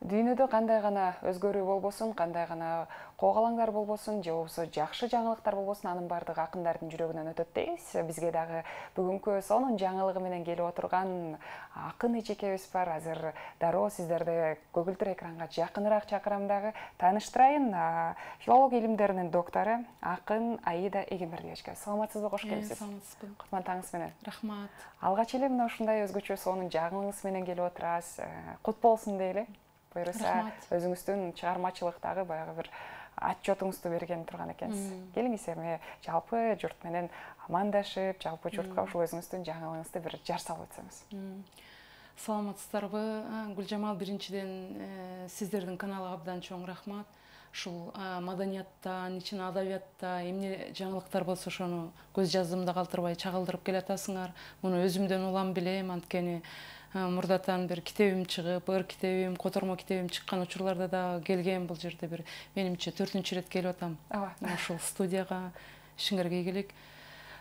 Дүйнөдө кандай гана өзгөрүү болбосун, кандай гана коогалаңдар болбосун, же болбосо жакшы жаңылыктар болбосун, анын баардыгы акындардын жүрөгүнөн өтөт дейбиз. Бизге дагы бүгүнкү сонун жаңылыгы менен келип отурган акын эжекебиз бар. Азыр дароо сиздерди көгүлтүр экранга жакыныраак чакырам дагы. Тааныштырайын, филология илимдеринин доктору акын Аида Эгембердиева эжекебиз. Саламатсызбы, кош келипсиз. Саламатсызбы. Кутман таңыңыз менен. Рахмат. Алгач эле мына ушундай өзгөчө сонун жаңылыгыңыз менен келип отурасыз. Кут болсун дейли. Буюрса, өзүңүздүн чыгармачылыктагы баягы бир отчетуңузду берген турган экенсиз. Келиңиз эми жалпы журт менен амандашып, жалпы журтка ушул өзүңүздүн жаңылыгыңызды бир жар салып өтсөңүз. Саламатсыздарбы? Гүлжамал, биринчиден сиздердин каналга абдан чоң рахмат. Ушул маданиятта, ичинде адабиятта эмне жаңылыктар болсо ошону көз жаздымда калтырбай чагылдырып келатасыңар. Муну өзүмдөн улам билем, анткени мурдатан бир китебим чыгып, ыр китебим, котормо китебим чыккан учурларда да келген. Бул жерде бир менимче 4-чү ирет келип атам. Ушул студияга ишиңерге келик.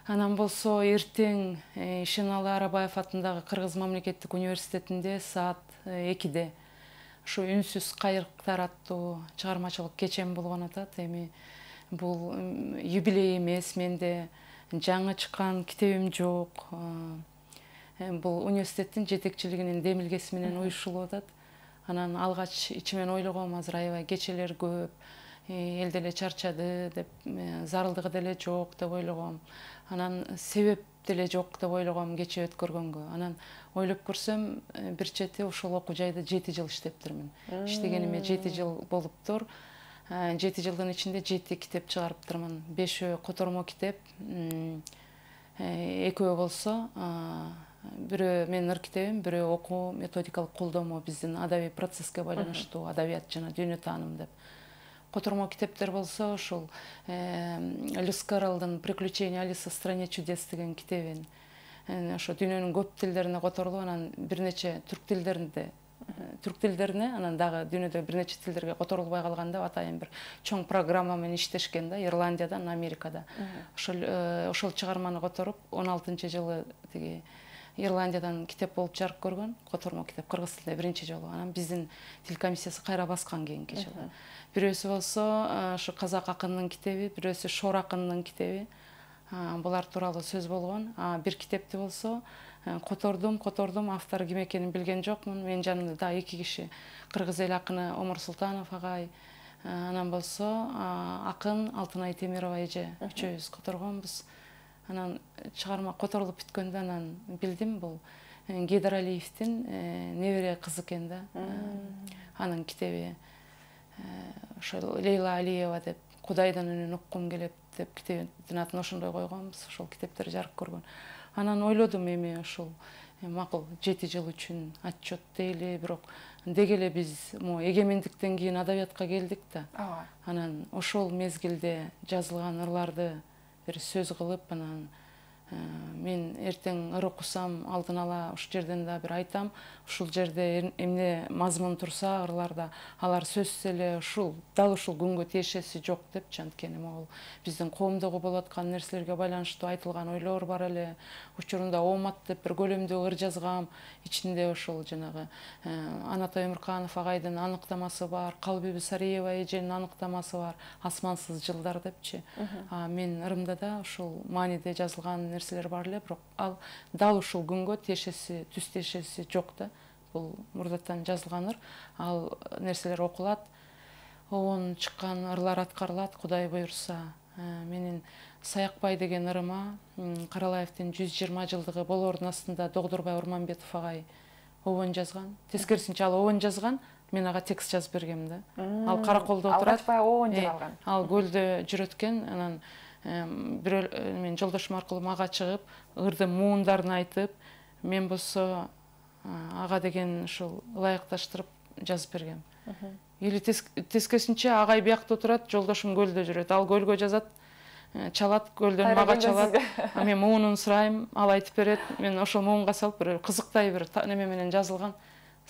Анан болсо эртең Ишеналы Арабаев атындагы Кыргыз мамлекеттик университетинде саат 2-де ушу үнсүз кайрыктар аттуу чыгармачылык кечем болгон атат. Эми бул юбилей эмес, менде жаңы чыккан китебим жок. Бул университеттин жетекчилигинин демилгеси менен уюштурулуп атат. Анан алгач ичимен ойлогом, азыр аябай кечелер көп, эл деле чарчады деп, зарылдыгы деле жок деп ойлогом. Анан себеп деле жок деп ойлогом кече өткөргөнгө. Анан ойлоп көрсөм, бир чети ушул окуу жайда 7 жыл иштептирмин. Иштегениме 7 жыл болуптур. 7 жылдын ичинде 7 китеп чыгарыптырмын. 5 котормо китеп, 2 болсо бирөө менин ыр китебим, бирөө окуу методикалык колдомо, биздин адабий процесске байланыштуу адабият жана дүйнө тааным деп. Котормо китептер болсо ушул Льюис Кэрролдун «Приключения Алисы в стране чудес» деген китебин. Ошо дүйнөнүн көп тилдерине которулуп, анан бир нече түрк тилдерине, анан дагы дүйнөдө бир нече тилдерге которулбай калганда атайын бир чоң программа менен иштешкен да, Ирландиядан, Америкада. Ошол чыгарманы которуп, 16-жылы тиги Ирландиядан китеп болуп жарык көргөн, котормо китеп кыргыз тилинде биринчи жолу. Анан биздин тил комиссиясы кайра баскан кийинки жылы. Бирөөсү болсо ушу казак акынынын китеби, бирөөсү шор акынынын китеби. Булар тууралуу сөз болгон. Бир китепти болсо котордум, автор ким экенин билген жокмун. Менин жанымда да 2 киши, кыргыз эл акыны Омар Султанов агай, анан болсо акын Алтынай Темирова эже, үчөөбүз которгонбуз. Анан чыгарма которулуп бүткөндө анан билдим, бул Гейдар Алиевдин небере кызы экен да. Анын китеби ошол Лейла Алиева деп, Кудайдан үнүн уккум келет деп китебин атын ошондой койгонбуз. Ошол китептер жарык көргөн. Анан ойлодум, эми ушул макул 7 жыл үчүн отчет дейли, бирок деги эле биз эгемендиктен кийин адабиятка келдик да. Анан ошол мезгилде жазылган ырларды бир сөз кылып, анан мен эртең ыр окусам алдын ала ушул жерден да бир айтам, ушул жерде эмне мазмун турса ырларда, алар сөзсүз эле ушул дал ушул күнгө тиешеси жок деп, анткени могул биздин коомдогу болуп аткан нерселерге байланыштуу айтылган ойлор бар эле. Учурунда Омат деп бир көлөмдүү ыр жазгам, ичинде ошол жанагы Анатай Өмүрканов агайдын аныктамасы бар, Калбиби Сариева эженин аныктамасы бар, Асмансыз жылдар депчи. Мен ырымда да ушул мааниде жазылган нерселер бар эле, бирок ал дал ушул күнгө тиешеси, түз тиешеси жок да. Бул мурдатан жазылган ыр, ал нерселер окулат, обон чыккан ырлар аткарылат, Кудай буйрса. Менин Саякбай деген ырыма Каралаевдин 120 жылдыгы болоордун астында Догдурбай Урманбетов агай обон жазган. Тескерисинче ал обон жазган, мен ага текст жазып бергем да. Ал Караколдо отурат. Алгач баягы обон жазылган. Ал көлдө жүрөт экен, анан мен жолдошум аркылуу мага чыгып, ырдын муундарын айтып, мен болсо ага деген ушул ылайыкташтырып жазып бергем. Или тескерисинче агай биякта отурат, жолдошум көлдө жүрөт. Ал көлгө жазат, чалат, көлдөн мага чалат. Мен муунун сурайм, ал айтып берет. Мен ошол муунга салып бир кызыктай бир неме менен жазылган.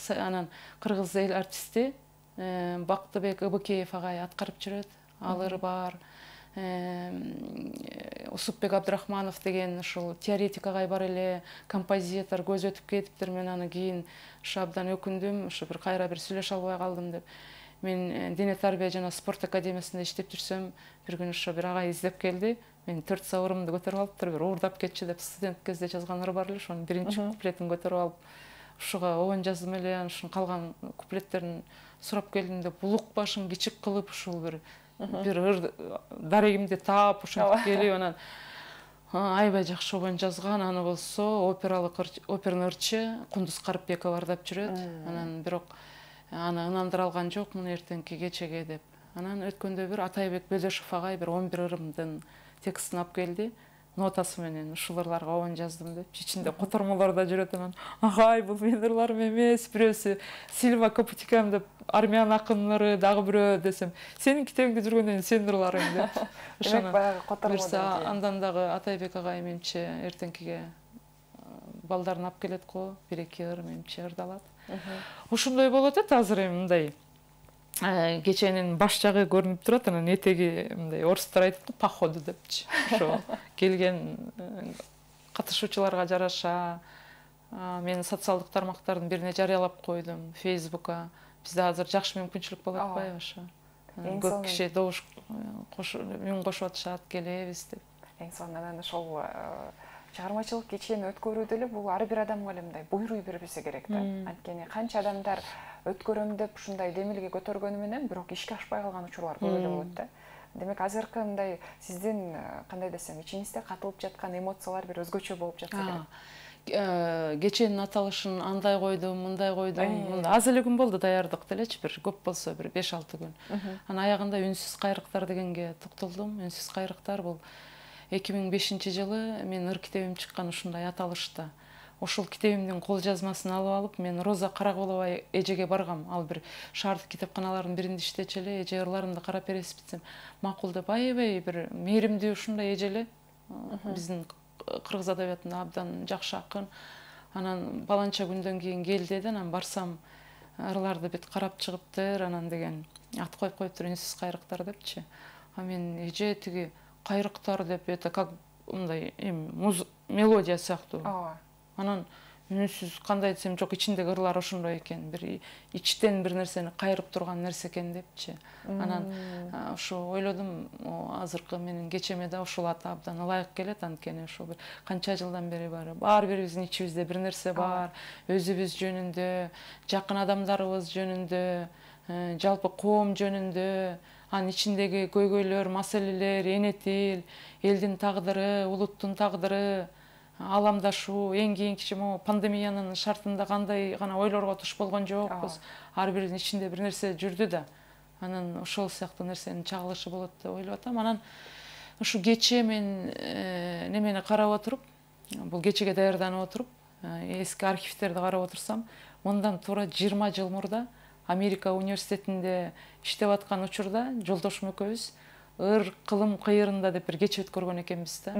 Анан кыргыз эл артисти Бактыбек Ыбыкеев агай аткарып жүрөт. Ал ыр бар. Усупбек Абдрахманов деген ушул теоретик агай бар эле, композитор, көз өтүп кетиптир. Мен аны кийин абдан өкүндүм, ушу бир кайра бир сүйлөшө албай калдым деп. Мен дене тарбия жана спорт академиясында иштеп жүрсөм, бир күнү ошо бир агай издеп келди. Мен 4 сабырымды көтөрүп алыптыр, бир уурдап кетчү деп студент кезде жазган ыр бар эле, ошонун биринчи куплетин көтөрүп алып, ушуга обон жаздым эле, ушунун калган куплеттерин сурап келдим деп, булук башын кичик кылып, ушул бир ыр дарегимди таап, ушинтип келип, анан аябай жакшы обон жазган. Аны болсо оперный ырчы Кундуз Карыпбекова ырдап жүрөт. Анан бирок аны ынандыра алган жокмун эртеңки кечеге деп. Анан өткөндө бир Атайбек Бөлөшов агай бир 11 ырымдын текстин алып келди. Нотасы менен ушул ырларга обон жаздым деп. Ичинде котормолор да жүрөт. Анан агай, бул менин ырларым эмес, бирөөсү Сильва Капутикам деп, армян акынлары, дагы бирөө десем, сенин китебиңде жүргөндөн кийин сенин ырларың деп. Демек баягы котормолдон кийин андан дагы Атайбек агай менимче эртеңкиге балдарын алып келет го, 1-2 ыр менимче ырдалат. Ушундай болот эт азыр эми мындай. Кеченин баш жагы көрүнүп турат, анан этеги мындай орустар айтат, походу депчи. Ошо келген катышуучуларга жараша мен социалдык тармактардын бирине жарыялап койдум, Facebook'a. Бизде азыр жакшы мүмкүнчүлүк болуп атпайбы ошо. Көп киши добуш үн кошуп атышат, келебиз деп. Эң сонунан ошол чыгармачылык кечени өткөрүүдө эле бул ар бир адамга эле мындай буйруй бербесе керек да. Анткени канча адамдар өткөрөм деп ушундай демилге көтөргөнү менен бирок ишке ашпай калган учурлар көп эле болот да. Демек азыркы мындай сиздин кандай десем, ичиңизде катылып жаткан эмоциялар бир өзгөчө болуп жатса керек. Кеченин аталышын андай койдум, мындай койдум. Аз эле күн болду даярдык делечи, бир көп болсо бир 5-6 күн. Анан аягында үнсүз кайрыктар дегенге токтолдум. Үнсүз кайрыктар бул 2005-жылы мен ыр китебим чыккан ушундай аталышта. Ошол китебимдин кол жазмасын алып алып, мен Роза Карагулова эжеге баргам. Ал бир шаардык китепканалардын биринде иштечү эле, эже ырларымды карап бересиз десем, макул деп, аябай бир мээримдүү ушундай эже эле. Биздин кыргыз адабиятында абдан жакшы акын. Анан баланча күндөн кийин кел деди, анан барсам ырларды бит карап чыгыптыр, анан деген ат коюп коюптур, үнсүз кайрыктар депчи. Мен эже тиги кайрыктар деп, это как мындай мелодия сыяктуу. Анан үнсүз кандай десем, жок, ичиндеги ырлар ошондой экен, бир ичтен бир нерсени кайрып турган нерсе экен депчи. Анан ошо ойлодум, азыркы менин кечеме да ушул ат абдан ылайык келет, анткени ошо бир канча жылдан бери баары бирибиздин ичибизде бир нерсе бар, өзүбүз жөнүндө, жакын адамдарыбыз жөнүндө, жалпы коом жөнүндө, анын ичиндеги көйгөйлөр, маселелер, энетил, элдин тагдыры, улуттун тагдыры, аламдашуу, эң кийинкичи пандемиянын шартында кандай гана ойлорго туш болгон жокпуз. Ар биринин ичинде бир нерсе жүрдү да. Анан ошол сыяктуу нерсенин чагылышы болот деп ойлоп атам. Анан ушу кече мен немени карап отуруп, бул кечеге даярданып отуруп, эски архивтерди карап отурсам, мындан туура 20 жыл мурда Америка университетинде иштеп аткан учурда жолдошум экөөбүз ыр кылым кыйырында деп бир кече өткөргөн экенбиз да.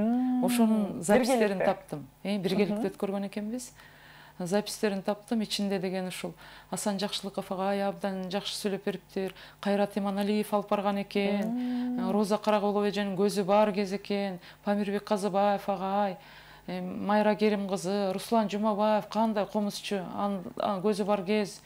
Ошонун запистерин таптым. Биргеликте өткөргөн экенбиз. Запистерин таптым, ичинде деген ушул Асан Жакшылыков агай абдан жакшы сүйлөп бериптир. Кайрат Иманалиев алып барган экен. Роза Карагулова эженин көзү бар кез экен. Памирбек Казыбаев агай, Майра Керим кызы, Руслан Жумабаев кандай комузчу, анын көзү бар кез.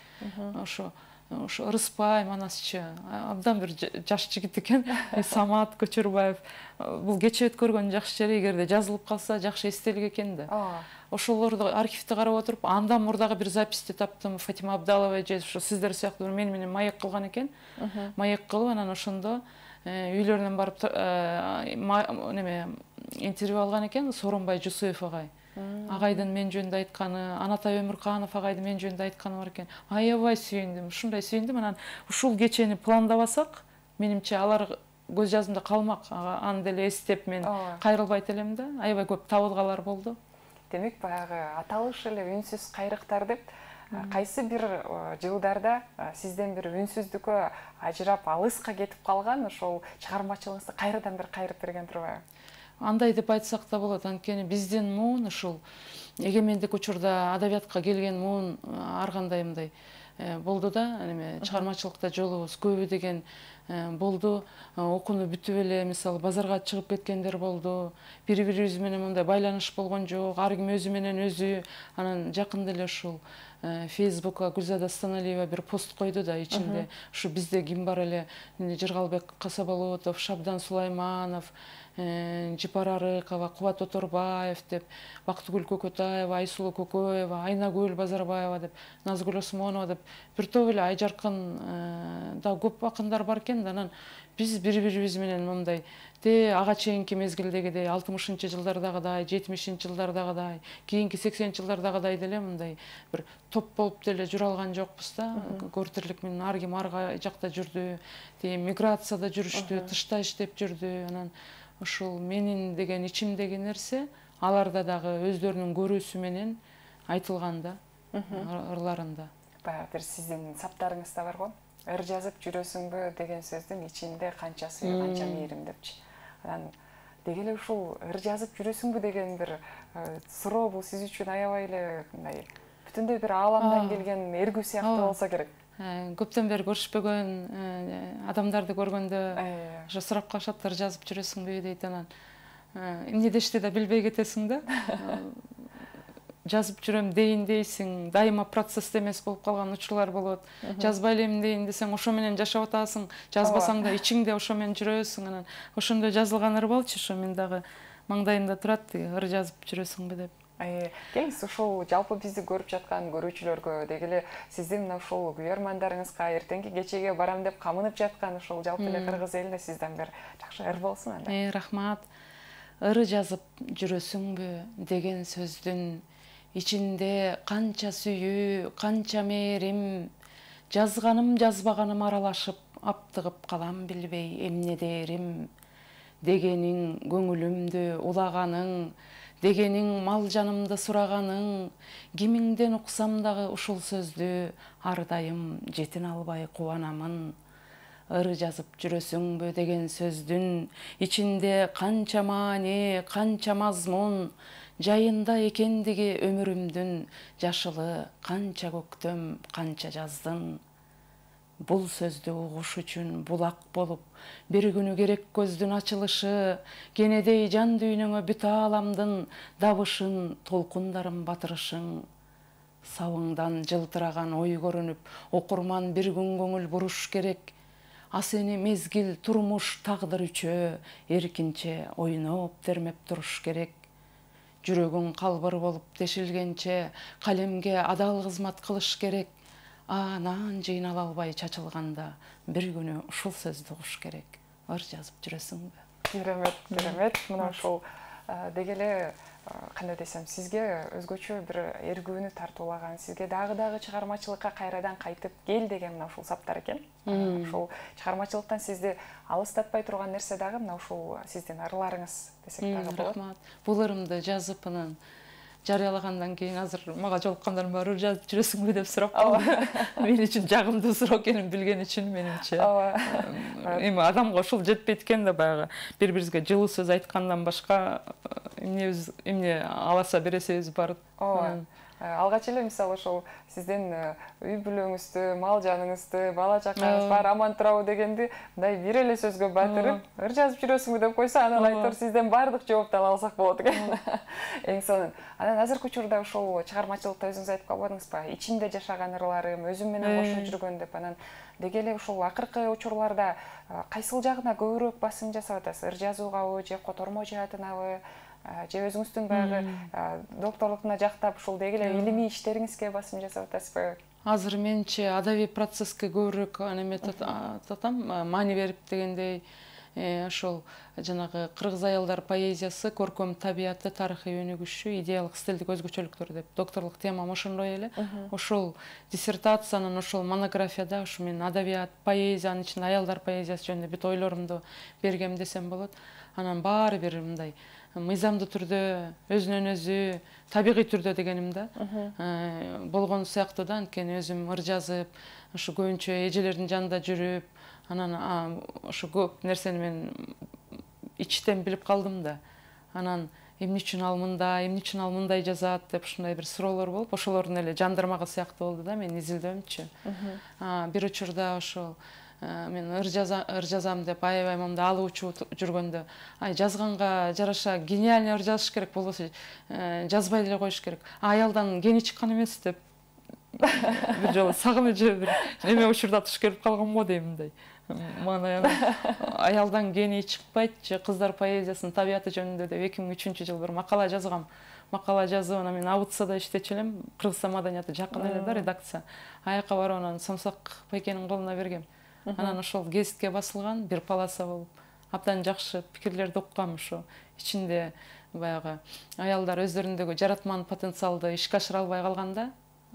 Ошо Рыспай манасчы, абдан бир жаш жигит экен. Самат Көчөрбаев. Бул кече өткөргөн жакшы жери, эгерде жазылып калса жакшы эстелик экен да. Ошолорду архивди карап отуруп, андан мурдагы бир записти таптым. Фатима Абдалова эже ушу сиздер сыяктуу мени менен маек кылган экен. Маек кылып, анан ошондо үйлөрүнөн барып интервью алган экен Сооронбай Жусуев агай. Агайдын мен жөнүндө айтканы, Анатай Өмүрканов агайдын мен жөнүндө айтканы бар экен. Аябай сүйүндүм, ушундай сүйүндүм. Анан ушул кечени пландабасак, менимче алар көз жазымда калмак. Аны деле эстеп мен кайрылбайт элем да. Аябай көп табылгалар болду. Демек, баягы аталыш эле үнсүз кайрыктар деп, кайсы бир жылдарда сизден бир үнсүздүккө ажырап алыска кетип калган ошол чыгармачылыгыңызды кайрадан бир кайрып берген турбайбы? Андай деп айтсак да болот, анткени биздин муун ушул эгемендик учурда адабиятка келген муун ар кандай мындай болду да, эме чыгармачылыкта жолубуз көбү деген болду. Окууну бүтүп эле мисалы базарга чыгып кеткендер болду. Бири-бирибиз менен мындай байланыш болгон жок. Ар ким өзү менен өзү. Анан жакында эле ушул Facebook'a Гүлзада Станалиева бир пост койду да, ичинде ушу бизде ким бар эле, Жыргалбек Касаболотов, Шабдан Сулайманов, Жипар Арыкова, Кубат Оторбаев деп, Бактыгүл Көкөтаева, Айсулу Көкөева, Айнагүл Базарбаева деп, Назгүл Осмонова деп бир топ эле Айжаркын да көп акындар бар экен. Анан биз бири-бирибиз менен мындай ага чейинки мезгилдегидей 60-жылдардагыдай, 70-жылдардагыдай, кийинки 80-жылдардагыдай деле мындай бир топ болуп деле жүрө алган жокпуз да. Көртүрлүк менен ар ким ар жакта жүрдү, миграцияда жүрүштү, тышта иштеп жүрдү. Анан ушул менин деген ичимдеги нерсе аларда дагы өздөрүнүн көрүүсү менен айтылган да, ырларында. Баягы бир сиздин саптарыңызда бар го. Ыр жазып жүрөсүңбү деген сөздүн ичинде канча сый, канча мээрим депчи. Анан деги эле ушул ыр жазып жүрөсүңбү деген бир суроо бул сиз үчүн аябай эле мындай бүтүндөй бир ааламдан келген эргүү сыяктуу болсо керек. Көптөн бери көрүшпөгөн адамдарды көргөндө ошо сурап калышат, ыр жазып жүрөсүңбү дейт. Анан эмне дешти да билбей кетесиң да. Жазып жүрөм дейин дейсиң, дайыма процессте эмес болуп калган учурлар болот. Жазбай элем дейин десең, ошо менен жашап атасың. Жазбасаң да ичиңде ошо менен жүрөсүң. Анан ошондой жазылган ыр болчу, ошо мен дагы маңдайымда турат, ыр жазып жүрөсүңбү деп. Келиңиз, ушул жалпы бизди көрүп жаткан көрүүчүлөргө, деги эле сиздин мына ушул күйөрмандарыңызга эртеңки кечеге барам деп камынып жаткан ушул жалпы эле кыргыз элине сизден бир жакшы ыр болсун анда. Рахмат. Ыр жазып жүрөсүңбү деген сөздүн ичинде канча сүйүү, канча мээрим, жазганым жазбаганым аралашып, аптыгып калам билбей эмне дээрим. Дегениң көңүлүмдү улаганың, дегениң мал жанымды сураганың, кимиңден уксам дагы ушул сөздү ар дайым жетин албай кубанамын. Ыр жазып жүрөсүңбү деген сөздүн ичинде канча маани, канча мазмун, жайында экендиги өмүрүмдүн жашылы канча көктөм, канча жаздын. Бул сөздү угуш үчүн булак болуп, бир күнү керек көздүн ачылышы, кенедей жан дүйнөңө бүт ааламдын дабышын, толкундарын батырышың. Сабыңдан жылтыраган ой көрүнүп, окурман бир күн көңүл буруш керек. А сени мезгил, турмуш, тагдыр үчөө, эркинче ойноп, термеп туруш керек. Жүрөгүң калбыр болуп дешилгенче, калемге адал кызмат кылыш керек. Анан жыйнала албай чачылганда, бир күнү ушул сөздү угуш керек. Ыр жазып жүрөсүңбү? Керемет, керемет. Мына ушул деги эле кандай десем, сизге өзгөчө бир эргүүнү тартуулаган, сизге дагы чыгармачылыкка кайрадан кайтып кел деген мына ушул саптар экен. Ушул чыгармачылыктан сизди алыстатпай турган нерсе дагы мына ушул сиздин ырларыңыз десек дагы болот. Рахмат. Бул ырымды жазып анан жарыялагандан кийин азыр мага жолуккандар бар, ыр жазып жүрөсүңбү деп сурап калды. Мен үчүн жагымдуу суроо экенин билген үчүн менимче. Эми адамга ушул жетпейт экен да, баягы бири-бирибизге жылуу сөз айткандан башка эмне аласа бересебиз бар. Алгач эле мисалы ошол сиздин үй бүлөңүздү, мал жаныңызды, бала чакаңыз бар, аман турабы дегенди мындай бир эле сөзгө батырып, ыр жазып жүрөсүңбү деп койсо, анан айтор сизден баардык жоопту ала алсак болот экен. Эң сонун. Анан азыркы учурда ошол чыгармачылыкта өзүңүз айтып калбадыңызбы? Ичимде жашаган ырларым, өзүм менен кошо жүргөн деп. Анан деги эле ушул акыркы учурларда кайсыл жагына көбүрөөк басым жасап атасыз? Ыр жазуугабы же котормо жаатынабы? Же өзүңүздүн баягы докторлуктуна жактап ушул деги эле илимий иштериңизге басым жасап атасызбы? Азыр менче адабий процесске көбүрөөк неме татам, маани берип дегендей, ошол жанагы кыргыз аялдар поэзиясы, көркөм табияты, тарыхый өнүгүшү, идеялык стилдик өзгөчөлүктөр деп докторлук темам ошондой эле. Ошол диссертациянын ошол монографияда ушу мен адабият, поэзиянын ичинде аялдар поэзиясы жөнүндө бүт ойлорумду бергем десем болот. Анан баары бир мындай мыйзамдуу түрдө, өзүнөн өзү, табигый түрдө дегеним да, болгон сыяктуу да. Анткени өзүм ыр жазып, ушу көбүнчө эжелердин жанында жүрүп, анан ошо көп нерсени мен ичтен билип калдым да. Анан эмне үчүн ал мындай жазат деп ушундай бир суроолор болуп, ошолордун эле жандырмагы сыяктуу болду да менин изилдөөмчү. Бир учурда ошол мен ыр жазам деп аябай момундай алып учуп жүргөндө, жазганга жараша гениальный ыр жазыш керек, болбосо жазбай эле коюш керек. Аялдан гений чыккан эмес деп бир жолу сагынып же бир неме учурдатыш келип калган го дейм мындай. Мана аялдан гений чыкпайт же кыздар поэзиясынын табияты жөнүндө деп 2003-жыл бир макала жазгам. Макала жазып, анан мен АУЦда иштечү элем. Кыргызстан маданиятı жакын эле да редакция. Аяка барып анан Самсак Байкенин колуна бергем. Анан ошол гезитке басылган бир полоса болуп, абдан жакшы пикирлерди уккам. Ошо ичинде баягы аялдар өздөрүндөгү жаратман потенциалды ишке ашыра албай калганда,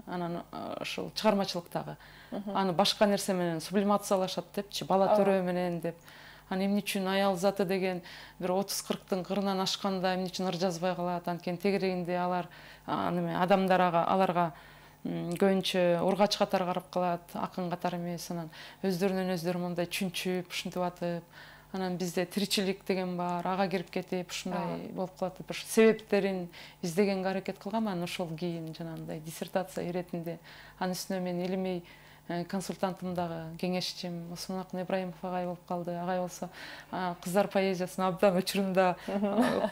анан ошол чыгармачылыктагы аны башка нерсе менен сублимациялашат депчи, бала төрөө менен деп. Аны эмне үчүн аял заты деген бир 30-40-тын кырынан ашканда эмне үчүн ыр жазбай калат? Анткени тегерегинде алар адамдар аларга көбүнчө ургач катары карап калат, акын катары эмес. Анан өздөрүнөн өздөрү мындай чүнчүп, ушинтип атып, анан бизде тиричилик деген бар, ага кирип кетип, ушундай болуп калат деп себептерин издегенге аракет кылгам. Анан ошол кийин жанагындай диссертация иретинде анын үстүнө мен илимий консультантым дагы кеңешчим Осмонакын Ибраимов агай болуп калды. Агай болсо кыздар поэзиясына абдан учурунда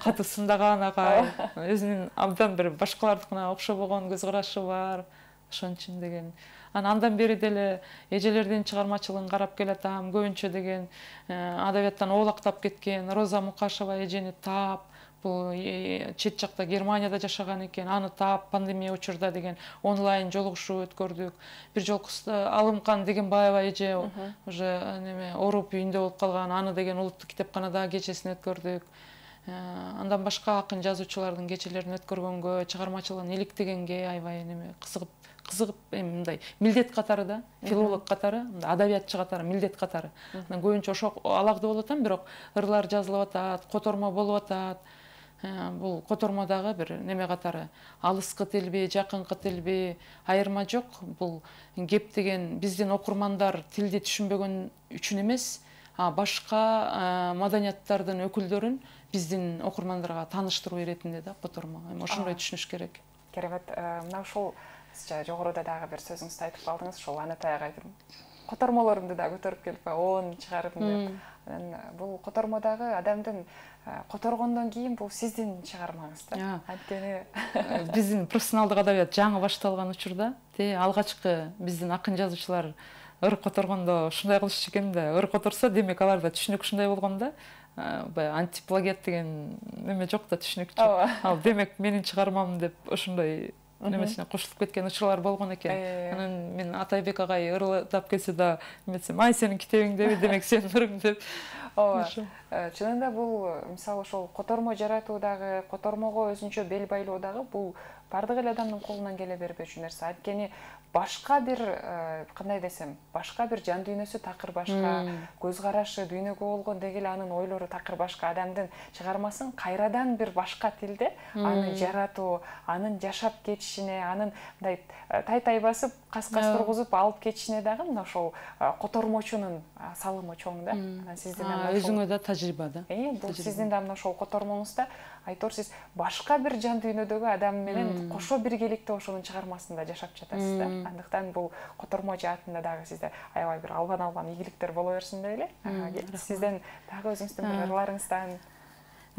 катуу сындаган агай, өзүнүн абдан бир башкалардыкына окшобогон көз карашы бар, ошон үчүн деген. Андан бери деле эжелердин чыгармачылыгын карап келатам. Көбүнчө деген адабияттан оолактап кеткен Роза Мукашева эжени таап, бул чет жакта Германияда жашаган экен, аны таап пандемия учурда деген онлайн жолугушуу өткөрдүк. Бир жолкусу Алымкан Дегенбаева эже уже неме ооруп үйүндө болуп калган, аны деген улуттук китепканада кечесин өткөрдүк. Андан башка акын жазуучулардын кечелерин өткөргөнгө, чыгармачылыгын иликтегенге аябай неме кызыгып мындай милдет катары да, филолог катары, адабиятчы катары, милдет катары. Көбүнчө ошо алагда болуп атам, бирок ырлар жазылып атат, котормо болуп атат. Бул котормодагы бир неме катары, алыскы тилби, жакынкы тилби айырма жок. Бул кеп деген биздин окурмандар тилди түшүнбөгөн үчүн эмес, башка маданияттардын өкүлдөрүн биздин окурмандарга тааныштыруу иретинде да котормо. Ошондой түшүнүш керек. Керемет. Мына ушул жогоруда дагы бир сөзүңүздү айтып калдыңыз, ошол Анатайга айтып, котормолорумду да көтөрүп келип, оон чыгарып деп. Бул котормодагы адамдын которгондон кийин бул сиздин чыгармаңыз да. Анткени биздин профессионалдык адабият жаңы башталган учурда, алгачкы биздин акын жазуучулар ыр которгондо ушундай кылышчу экен да. Ыр которсо, демек аларда түшүнүк ушундай болгон да. Баягы антиплагиат деген неме жок да, түшүнүк жок. Ал демек менин чыгармам деп ошондой немесине кошулуп кеткен учурлар болгон экен. Анан мен Атайбек агай ырдап келсе да, эметсем, ай сенин китебиңдеби, демек сенин ырың деп. Чынында бул мисалы ошол котормо жаратуудагы, котормого өзүнчө бел байлоодагы бул бардык эле адамдын колунан келе бербечү нерсе. Анткени башка бир кандай десем, башка бир жан дүйнөсү такыр башка, көз карашы дүйнөгө болгон деги эле анын ойлору такыр башка. Адамдын чыгармасын кайрадан бир башка тилде аны жаратуу, анын жашап кетишине, анын мындай тай басып, кас-кас тургузуп алып кетишине дагы мына ошол котормочунун салымы чоң да. Сиздин өзүңө да тажрыйба да. Бул сиздин да мына ошол котормоңузда айтор сиз башка бир жан дүйнөдөгү адам менен кошо биргеликте ошонун чыгармасында жашап жатасыз да. Андыктан бул котормо жаатында дагы сизде аябай бир албан ийгиликтер боло берсин деп эле. Сизден дагы өзүңүздүн бир ырларыңыздан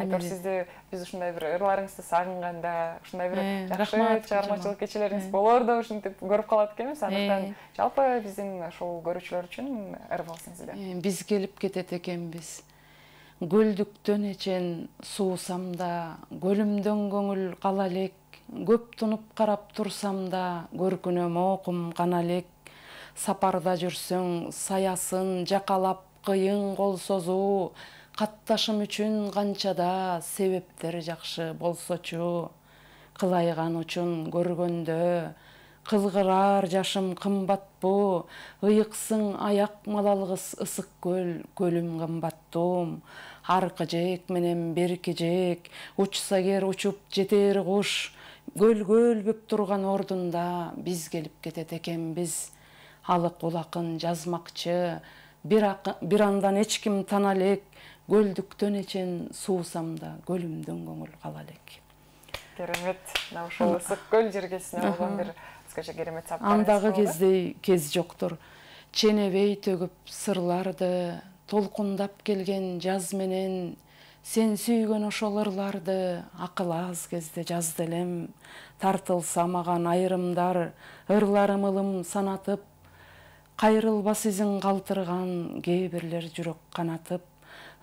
айтор сизди биз ушундай бир ырларыңызды сагынганда, ушундай бир жакшы чыгармачылык кечелериңиз болоорду ушинтип көрүп калат экенбиз. Андыктан жалпы биздин ошол көрүүчүлөр үчүн ыр болсун сизден. Биз келип кетет экенбиз. Көлдүктөн эчен суусам да, көлүмдөн көңүл кала элек, көп тунуп карап турсам да, көркүнөм окум кана элек. Сапарда жүрсөң, саясын жакалап кыйын кол созуу, катташым үчүн канчада себептер жакшы болсочу. Кылайган үчүн көргөндө, кызгырар жашым кымбатпу, ыйыксың аяк малалгыс ысык көлүм кымбаттуум. Аркы жээк менен берки жээк, учса кер учуп жетер куш, көлбөп турган ордунда биз келип кетет экенбиз. Алык улакын жазмакчы, бир андан эч ким тана элек, көлдүктөн эчен суусам да көлүмдөн көңүл кала элек. Керемет. Мына ошол ысык көл жергесине болгон бир кыскача керемет сапар. Андагы кездей кез жоктур. Ченебей төгүп сырларды, толкундап келген жаз менен сен сүйгөн ошол ырларды акыл аз кезде жазды элем. Тартылса маган айрымдар, ырларым ылым санатып, кайрылбас изин калтырган кээ бирлер жүрөк канатып,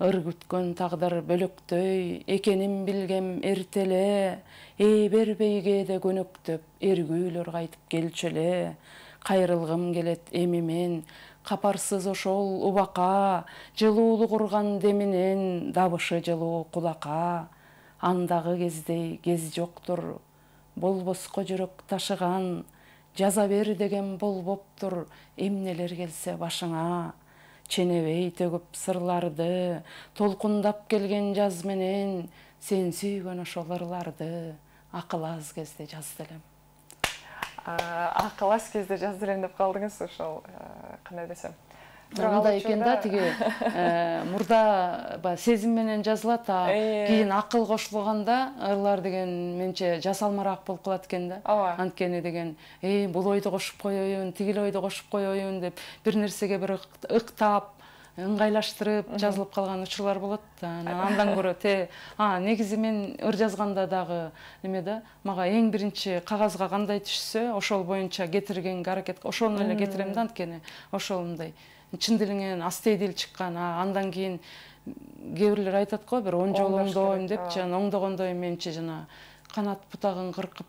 ыр күткөн тагдыр бөлөктөй экенин билгем эртеле, бербей кээде көнөктөп эргүүлөр кайтып келчү эле. Кайрылгым келет эми мен, капарсыз ошол убака, жылуулук урган деминен дабышы жылуу кулакка. Андагы кездей кез жоктур, болбоско жүрөк ташыган, жаза бер деген болбоптур эмнелер келсе башыңа. Ченебей төгүп сырларды, толкундап келген жаз менен сен сүйгөн ошол ырларды акыл аз кезде жазды элем. Акыл аз кезде жазды элем деп калдыңыз, ошол кандай десем. Мындай экен да, тиги мурда сезим менен жазылат, кийин акыл кошулганда ырлар деген менче жасалмараак болуп калат экен да. Анткени деген бул ойду кошуп коеюн, тигил ойду кошуп коеюн деп бир нерсеге бир ыктап, ыңгайлаштырып жазылып калган учурлар болот. Андан көрө негизи мен ыр жазганда дагы неме да, мага эң биринчи кагазга кандай түшсө, ошол боюнча кетиргенге аракет, ошону эле кетирем да, анткени ошол мындай чын дилиңен астей дил чыккан. Андан кийин кээ бирлер айтат го, бир 10 жолу оңдойм деп, жана оңдогондой менчи жана канат бутагын кыркып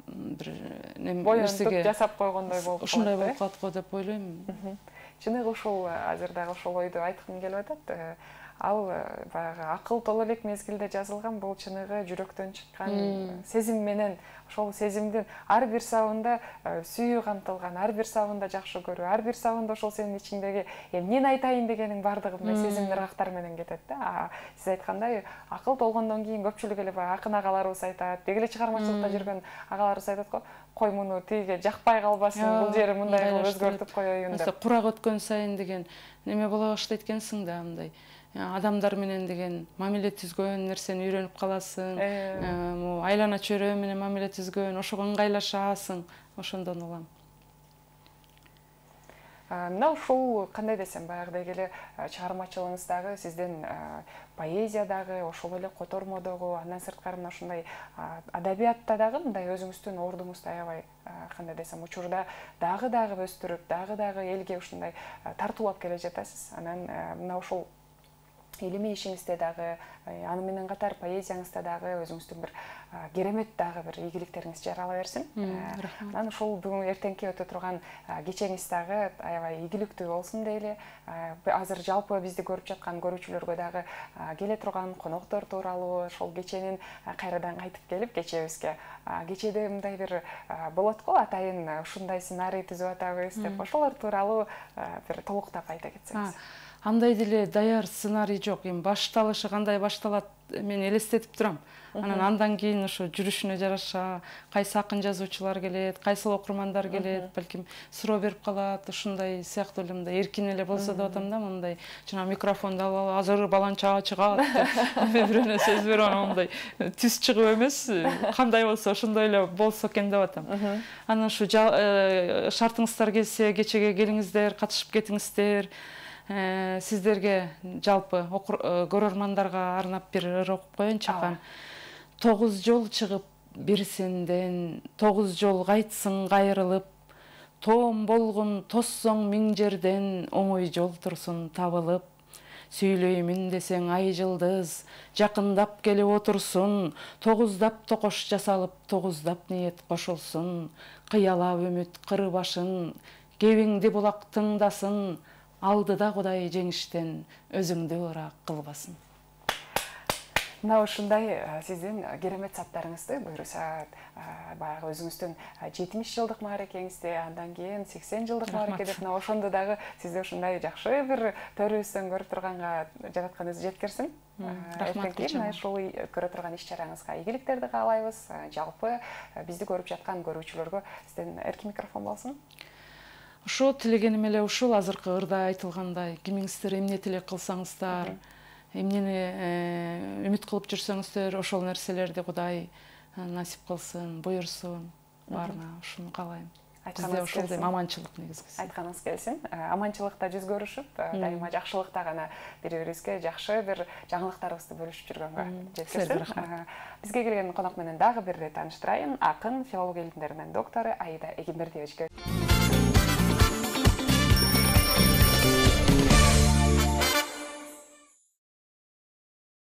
бир нерсеге жасап койгондой болуп калат. Ушундай болуп калат го деп ойлойм. Чыныгы ушул азыр дагы ошол ойду айткым келип атат. Ал баягы акыл толо элек мезгилде жазылган, бул чыныгы жүрөктөн чыккан сезим менен, ошол сезимдин ар бир сабында сүйүү камтылган, ар бир сабында жакшы көрүү, ар бир сабында ошол сенин ичиңдеги эмнени айтайын дегениң бардыгы мындай сезим ыргактар менен кетет да. Сиз айткандай, акыл толгондон кийин көпчүлүк эле баягы акын агаларыбыз айтат, деги эле чыгармачылыкта жүргөн агаларыбыз айтат го, кой муну тиге жакпай калбасын, бул жери мындай кылып өзгөртүп коеюн деп. Курак өткөн сайын деген неме боло баштайт экенсиң да, мындай адамдар менен деген мамиле түзгөн нерсени үйрөнүп каласың, айлана чөйрө менен мамиле түзгөн, ошого ыңгайлашасың, ошондон улам. Мына ушул кандай десем, баягыдай эле чыгармачылыгыңыздагы сиздин поэзиядагы, ошол эле котормодогу, андан сырткары мына ушундай адабиятта дагы мындай өзүңүздүн ордуңузду аябай кандай десем учурда дагы өстүрүп, дагы элге ушундай тартуулап келе жатасыз. Анан мына ушул илимий ишиңизде дагы, аны менен катар поэзияңызда дагы өзүңүздүн бир керемет дагы бир ийгиликтериңиз жарала берсин. Анан ушул бүгүн эртеңки өтө турган кечеңиз дагы аябай ийгиликтүү болсун дейли. Азыр жалпы бизди көрүп жаткан көрүүчүлөргө дагы келе турган коноктор тууралуу ошол кеченин кайрадан кайтып келип кечебизге, кечеде мындай бир болот го, атайын ушундай сценарий түзүп атабыз деп, ошолор тууралуу бир толуктап айта кетсеңиз. Андай деле даяр сценарий жок. Эми башталышы кандай башталат мен элестетип турам. Андан кийин ошо жүрүшүнө жараша кайсы акын жазуучулар келет, кайсыл окурмандар келет, балким суроо берип калат, ушундай сыяктуу эле мындай эркин эле болсо деп атам да, мындай жана микрофонду алып азыр баланча чыгат деп бирөөнө сөз берип анан мындай түз чыгып эмес, кандай болсо ошондой эле болсо экен деп атам. Анан ушу шартыңыздар келсе кечеге келиңиздер, катышып кетиңиздер. Сиздерге жалпы көрөрмандарга арнап бир ыр окуп коеюн чакан. 9 жол чыгып бир сенден, 9 жол кайтсың кайрылып, тоом болгон тоссоң миң жерден, оңой жол турсун табылып. Сүйлөймүн десең ай жылдыз, жакындап келип отурсун, 9дап токош жасалып, 9дап ниет кошулсун. Кыялап үмүт кыр башын, кебиңди булак тыңдасын, алдыда Кудай жеңиштен өзүңдү ырак кылбасын. Мына ушундай сиздин керемет саптарыңызды буюрса баягы өзүңүздүн 70 жылдык мааракеңизди, андан кийин 80 жылдык маараке деп мына ошондо дагы сизди ушундай жакшы бир төрүбүздөн көрүп турганга жаратканыңыз жеткирсин. Рахмат. Мына ушул көрө турган иш-чараңызга ийгиликтерди каалайбыз. Жалпы бизди көрүп жаткан көрүүчүлөргө сизден эркин микрофон болсун. Ошо тилегеним эле ушул азыркы ырда айтылгандай, кимиңиздер эмне тилек кылсаңыздар, эмнени үмүт кылып жүрсөңүздөр ошол нерселерди Кудай насип кылсын, буйрсун баарына, ушуну каалайм. Бизде ошол дейм аманчылык негизгиси. Айтканыңыз келсин. Аманчылыкта жүз көрүшүп, дайыма жакшылыкта гана бири-бирибизге жакшы бир жаңылыктарыбызды бөлүшүп жүргөнгө жеткирсин. Бизге келген конок менен дагы бир ирет тааныштырайын. Акын, филология илимдеринин доктору Аида Эгембердиевичке.